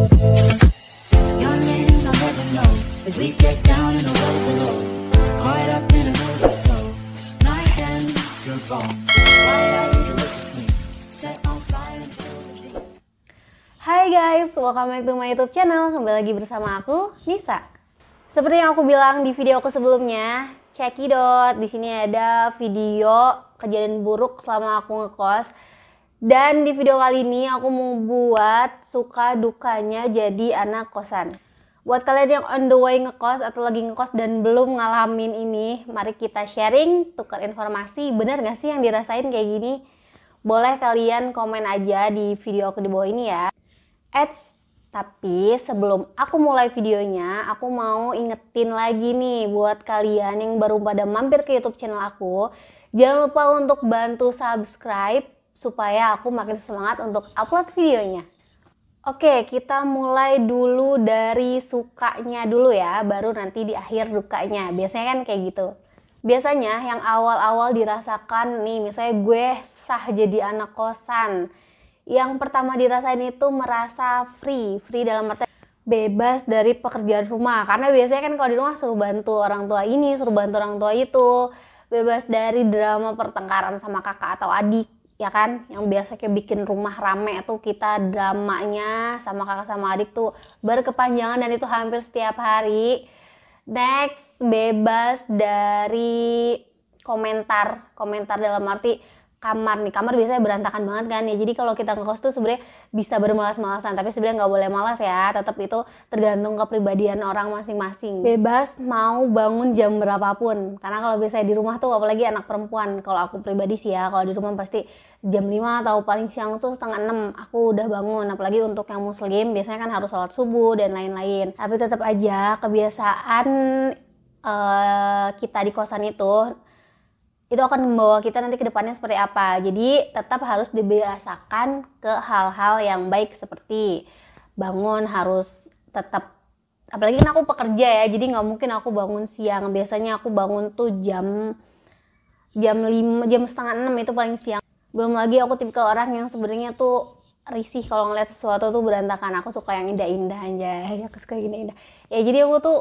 Your name I'll never know as we get down in the road below. Caught up in an overflow, night and your bones. Why are you look at me? Set on fire until the dream. Hai guys, welcome back to my YouTube channel. Kembali lagi bersama aku, Nisa. Seperti yang aku bilang di video aku sebelumnya, cekidot. Di sini ada video kejadian buruk selama aku ngekos. Dan di video kali ini aku mau buat suka dukanya jadi anak kosan. Buat kalian yang on the way ngekos atau lagi ngekos dan belum ngalamin ini, mari kita sharing, tukar informasi. Bener gak sih yang dirasain kayak gini? Boleh kalian komen aja di video aku di bawah ini ya. Tapi sebelum aku mulai videonya, aku mau ingetin lagi nih buat kalian yang baru pada mampir ke YouTube channel aku. Jangan lupa untuk bantu subscribe supaya aku makin semangat untuk upload videonya. Oke, kita mulai dulu dari sukanya dulu ya, baru nanti di akhir dukanya. Biasanya kan kayak gitu. Biasanya yang awal-awal dirasakan nih, misalnya gue sah jadi anak kosan. Yang pertama dirasain itu merasa free dalam arti bebas dari pekerjaan rumah. Karena biasanya kan kalau di rumah suruh bantu orang tua ini, suruh bantu orang tua itu. Bebas dari drama pertengkaran sama kakak atau adik, ya kan? Yang biasa kayak bikin rumah rame tuh kita dramanya sama kakak sama adik tuh berkepanjangan dan itu hampir setiap hari. Next, bebas dari komentar dalam arti kamar nih, kamar biasanya berantakan banget kan ya. Jadi kalau kita ngekos tuh sebenarnya bisa bermalas-malasan, tapi sebenarnya nggak boleh malas ya. Tetap itu tergantung kepribadian orang masing-masing. Bebas mau bangun jam berapapun. Karena kalau biasanya di rumah tuh apalagi anak perempuan, kalau aku pribadi sih ya, kalau di rumah pasti jam 5 atau paling siang tuh setengah 6 aku udah bangun. Apalagi untuk yang muslim biasanya kan harus sholat subuh dan lain-lain. Tapi tetap aja kebiasaan kita di kosan itu akan membawa kita nanti ke depannya seperti apa. Jadi tetap harus dibiasakan ke hal-hal yang baik seperti bangun harus tetap, apalagi kan aku pekerja ya, jadi nggak mungkin aku bangun siang. Biasanya aku bangun tuh jam 5, jam setengah 6 itu paling siang. Belum lagi aku tipikal orang yang sebenarnya tuh risih kalau ngeliat sesuatu tuh berantakan. Aku suka yang indah-indah aja, aku suka yang indah-indah. Ya jadi aku tuh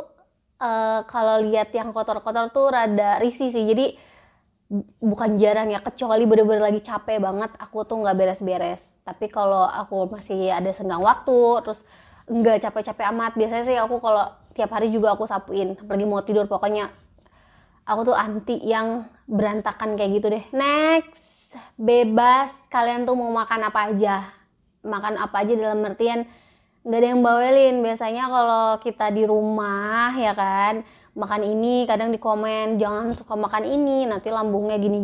kalau lihat yang kotor-kotor tuh rada risih sih. Jadi bukan jarang ya, kecuali bener-bener lagi capek banget aku tuh nggak beres-beres. Tapi kalau aku masih ada senggang waktu, terus nggak capek-capek amat, biasanya sih aku kalau tiap hari juga aku sapuin, apalagi mau tidur. Pokoknya aku tuh anti yang berantakan kayak gitu deh. Next, bebas kalian tuh mau makan apa aja dalam artian nggak ada yang bawelin. Biasanya kalau kita di rumah ya kan, makan ini kadang di komen jangan suka makan ini nanti lambungnya gini.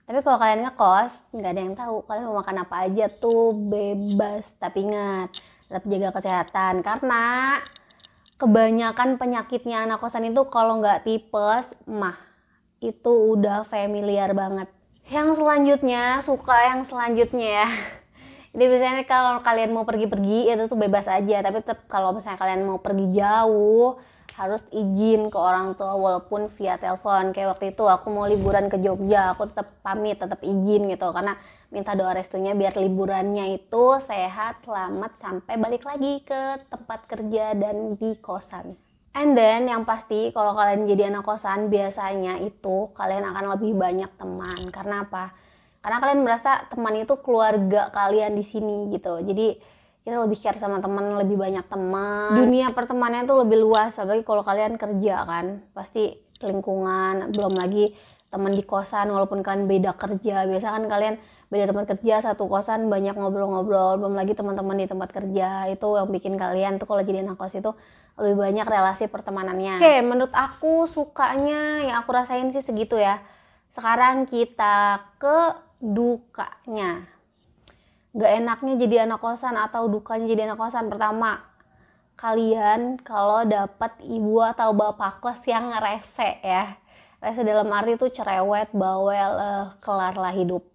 Tapi kalau kalian ngekos nggak ada yang tahu kalian mau makan apa aja tuh, bebas. Tapi ingat, tetap jaga kesehatan karena kebanyakan penyakitnya anak kosan itu kalau nggak tipes mah itu udah familiar banget. Yang selanjutnya ya. Jadi biasanya kalau kalian mau pergi-pergi itu tuh bebas aja, tapi tetap kalau misalnya kalian mau pergi jauh harus izin ke orang tua walaupun via telepon. Kayak waktu itu aku mau liburan ke Jogja, aku tetap pamit, tetap izin gitu karena minta doa restunya biar liburannya itu sehat, selamat sampai balik lagi ke tempat kerja dan di kosan. And then yang pasti kalau kalian jadi anak kosan biasanya itu kalian akan lebih banyak teman. Karena apa? Karena kalian merasa teman itu keluarga kalian di sini gitu. Jadi kita lebih care sama teman, lebih banyak teman. Dunia pertemanan tuh lebih luas, apalagi kalau kalian kerja kan. Pasti lingkungan, belum lagi teman di kosan walaupun kalian beda kerja. Biasa kan kalian beda tempat kerja, satu kosan banyak ngobrol-ngobrol. Belum lagi teman-teman di tempat kerja. Itu yang bikin kalian tuh kalau jadi anak kos itu lebih banyak relasi pertemanannya. Oke, menurut aku sukanya yang aku rasain sih segitu ya. Sekarang kita ke dukanya. Gak enaknya jadi anak kosan atau dukanya jadi anak kosan. Pertama, kalian kalau dapat ibu atau bapak kos yang rese ya. Rese dalam arti itu cerewet, bawel, kelar lah hidup.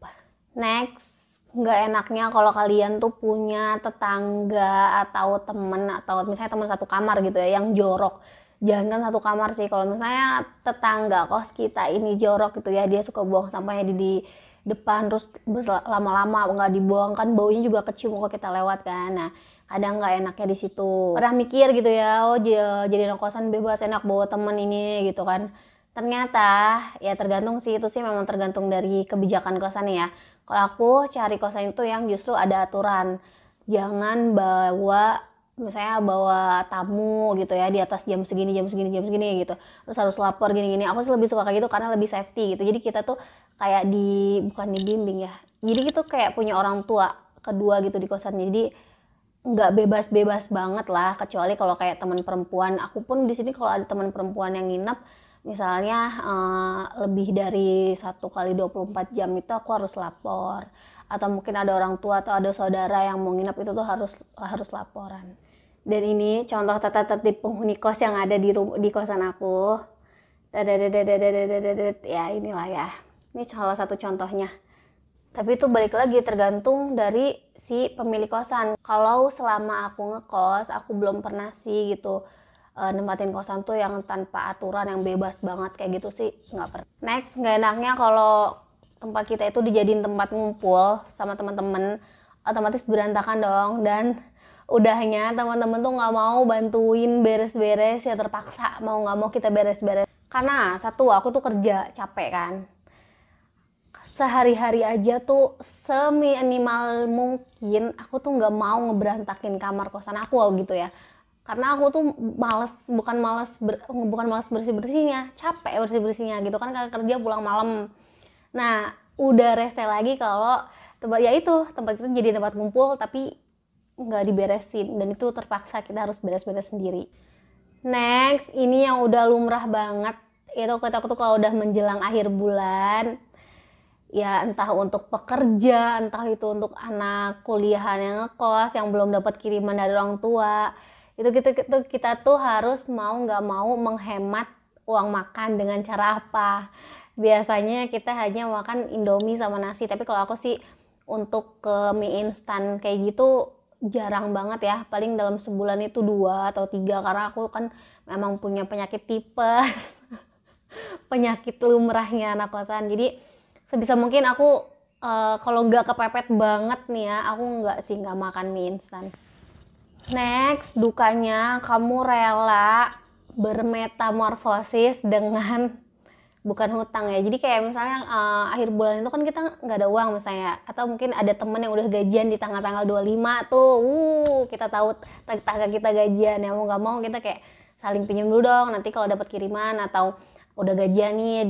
Next, gak enaknya kalau kalian tuh punya tetangga atau temen, atau misalnya teman satu kamar gitu ya yang jorok. Jangan kan satu kamar sih, kalau misalnya tetangga kos kita ini jorok gitu ya, dia suka buang sampahnya di depan terus lama-lama nggak dibuang kan baunya juga kecium kalau kita lewat kan. Nah ada nggak enaknya di situ. Pernah mikir gitu ya, oh jadi anak kosan bebas enak bawa temen ini gitu kan. Ternyata ya tergantung sih, itu sih memang tergantung dari kebijakan kosan ya. Kalau aku cari kosan itu yang justru ada aturan. Jangan misalnya bawa tamu gitu ya di atas jam segini gitu. Terus harus lapor gini-gini. Aku sih lebih suka kayak gitu karena lebih safety gitu. Jadi kita tuh kayak bukan dibimbing ya. Jadi gitu kayak punya orang tua kedua gitu di kosan. Jadi nggak bebas-bebas banget lah, kecuali kalau kayak teman perempuan. Aku pun di sini kalau ada teman perempuan yang nginep misalnya lebih dari 1 kali 24 jam itu aku harus lapor, atau mungkin ada orang tua atau ada saudara yang mau nginep itu tuh harus laporan. Dan ini contoh tata tertib penghuni kos yang ada di kosan aku. Ya inilah ya, ini salah satu contohnya. Tapi itu balik lagi tergantung dari si pemilik kosan. Kalau selama aku ngekos, aku belum pernah sih gitu nempatin kosan tuh yang tanpa aturan, yang bebas banget kayak gitu sih nggak pernah. Next, nggak enaknya kalau tempat kita itu dijadiin tempat ngumpul sama teman-teman, otomatis berantakan dong. Dan udahnya teman-teman tuh nggak mau bantuin beres-beres, ya terpaksa mau nggak mau kita beres-beres. Karena satu, aku tuh kerja capek kan. Sehari-hari aja tuh seminimal mungkin aku tuh nggak mau ngeberantakin kamar kosan aku gitu ya. Karena aku tuh bukan malas bersih-bersihnya, capek bersih-bersihnya gitu kan, karena kerja pulang malam. Nah, udah rese lagi kalau tempat itu jadi tempat kumpul tapi nggak diberesin, dan itu terpaksa kita harus beres-beres sendiri. Next, ini yang udah lumrah banget, itu kita tuh kalau udah menjelang akhir bulan, ya entah untuk pekerja, entah itu untuk anak kuliahan yang ngekos yang belum dapat kiriman dari orang tua, itu kita tuh harus mau nggak mau menghemat uang makan dengan cara apa. Biasanya kita hanya makan Indomie sama nasi, tapi kalau aku sih untuk ke mie instan kayak gitu jarang banget ya, paling dalam sebulan itu 2 atau 3, karena aku kan memang punya penyakit tipes penyakit lumrahnya anak kosan. Jadi sebisa mungkin aku kalau nggak kepepet banget nih ya, aku nggak makan mie instan. Next, dukanya kamu rela bermetamorfosis dengan bukan hutang ya. Jadi kayak misalnya akhir bulan itu kan kita nggak ada uang misalnya, atau mungkin ada temen yang udah gajian di tanggal 25 tuh, kita tahu tanggal kita gajian ya, mau nggak mau kita kayak saling pinjam dulu dong, nanti kalau dapat kiriman, atau udah gajian nih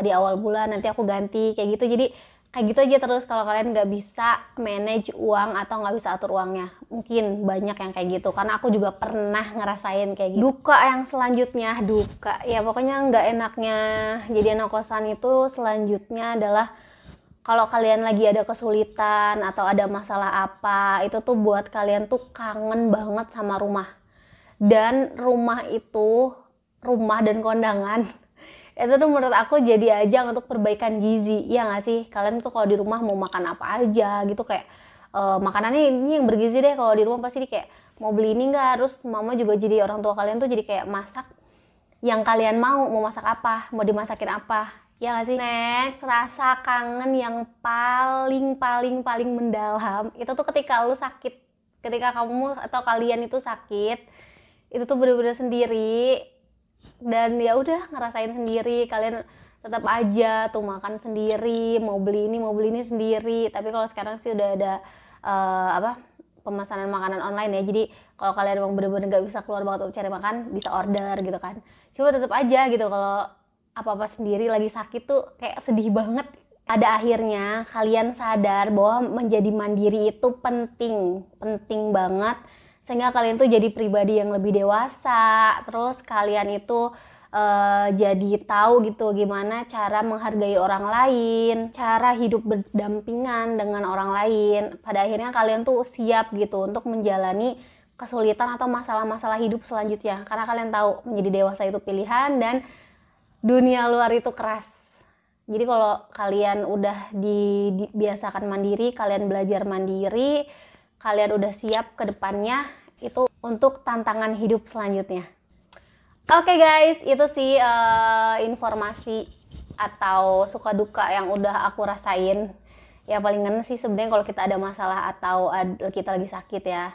di awal bulan nanti aku ganti kayak gitu. Jadi kayak gitu aja terus kalau kalian nggak bisa manage uang atau nggak bisa atur uangnya. Mungkin banyak yang kayak gitu, karena aku juga pernah ngerasain kayak gitu. Duka yang selanjutnya, ya pokoknya nggak enaknya jadi anak kosan itu selanjutnya adalah kalau kalian lagi ada kesulitan atau ada masalah apa, itu tuh buat kalian tuh kangen banget sama rumah. Dan rumah dan kondangan itu tuh menurut aku jadi ajang untuk perbaikan gizi, ya nggak sih? Kalian tuh kalau di rumah mau makan apa aja gitu, kayak makanannya ini yang bergizi deh. Kalau di rumah pasti kayak mau beli ini nggak, terus mama juga jadi orang tua kalian tuh jadi kayak masak yang kalian mau masak apa, mau dimasakin apa, ya nggak sih? Next, rasa kangen yang paling mendalam itu tuh ketika lu sakit, ketika kamu atau kalian itu sakit, itu tuh bener-bener sendiri. Dan ya udah ngerasain sendiri, kalian tetap aja tuh makan sendiri, mau beli ini sendiri. Tapi kalau sekarang sih udah ada pemesanan makanan online ya, jadi kalau kalian emang bener-bener nggak bisa keluar banget untuk cari makan, bisa order gitu kan. Coba tetap aja gitu, kalau apa-apa sendiri lagi sakit tuh kayak sedih banget. Pada akhirnya kalian sadar bahwa menjadi mandiri itu penting banget, sehingga kalian tuh jadi pribadi yang lebih dewasa. Terus kalian itu jadi tahu gitu gimana cara menghargai orang lain, cara hidup berdampingan dengan orang lain. Pada akhirnya kalian tuh siap gitu untuk menjalani kesulitan atau masalah-masalah hidup selanjutnya, karena kalian tahu menjadi dewasa itu pilihan dan dunia luar itu keras. Jadi kalau kalian udah dibiasakan mandiri, kalian belajar mandiri, kalian udah siap ke depannya itu untuk tantangan hidup selanjutnya. Oke guys, itu sih informasi atau suka duka yang udah aku rasain. Ya palingan sih sebenarnya kalau kita ada masalah atau kita lagi sakit ya.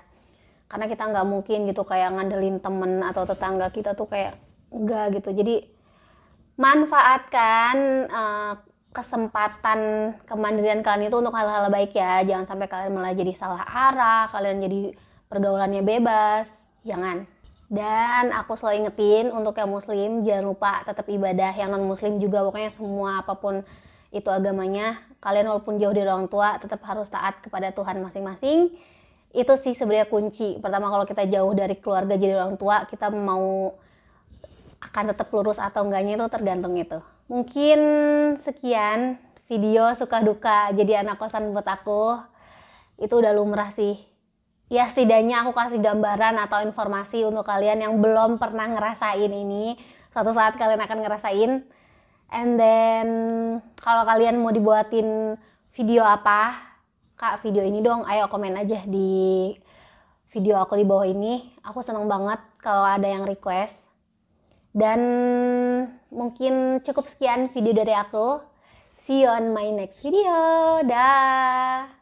karena kita nggak mungkin gitu kayak ngandelin temen atau tetangga kita tuh kayak enggak gitu. Jadi manfaatkan kesempatan kemandirian kalian itu untuk hal-hal baik ya. Jangan sampai kalian malah jadi salah arah, kalian jadi pergaulannya bebas, jangan. Dan aku selalu ingetin untuk yang muslim, jangan lupa tetap ibadah. Yang non muslim juga, pokoknya semua apapun itu agamanya, kalian walaupun jauh dari orang tua tetap harus taat kepada Tuhan masing-masing. Itu sih sebenarnya kunci. Pertama, kalau kita jauh dari keluarga jadi orang tua, kita mau akan tetap lurus atau enggaknya itu tergantung itu. Mungkin sekian video suka duka jadi anak kosan buat aku. Itu udah lumrah sih. Ya setidaknya aku kasih gambaran atau informasi untuk kalian yang belum pernah ngerasain ini. Suatu saat kalian akan ngerasain. And then kalau kalian mau dibuatin video apa, Kak video ini dong, ayo komen aja di video aku di bawah ini. Aku seneng banget kalau ada yang request. Dan mungkin cukup sekian video dari aku. See you on my next video. Dah.